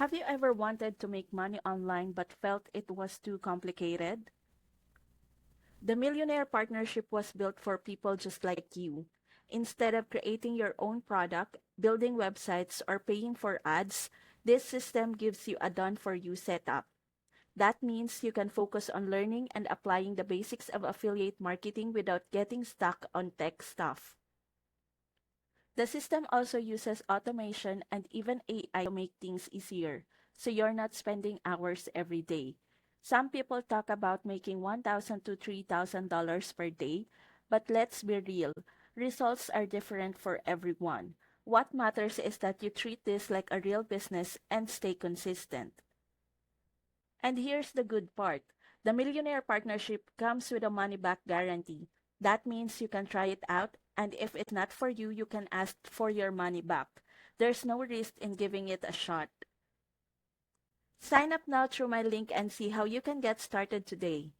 Have you ever wanted to make money online but felt it was too complicated? The Millionaire Partnership was built for people just like you. Instead of creating your own product, building websites, or paying for ads, this system gives you a done-for-you setup. That means you can focus on learning and applying the basics of affiliate marketing without getting stuck on tech stuff. The system also uses automation and even AI to make things easier, so you're not spending hours every day. Some people talk about making $1,000 to $3,000 per day, but let's be real, results are different for everyone. What matters is that you treat this like a real business and stay consistent. And here's the good part. The Millionaire Partnership comes with a money back guarantee. That means you can try it out, and if it's not for you, you can ask for your money back. There's no risk in giving it a shot. Sign up now through my link and see how you can get started today.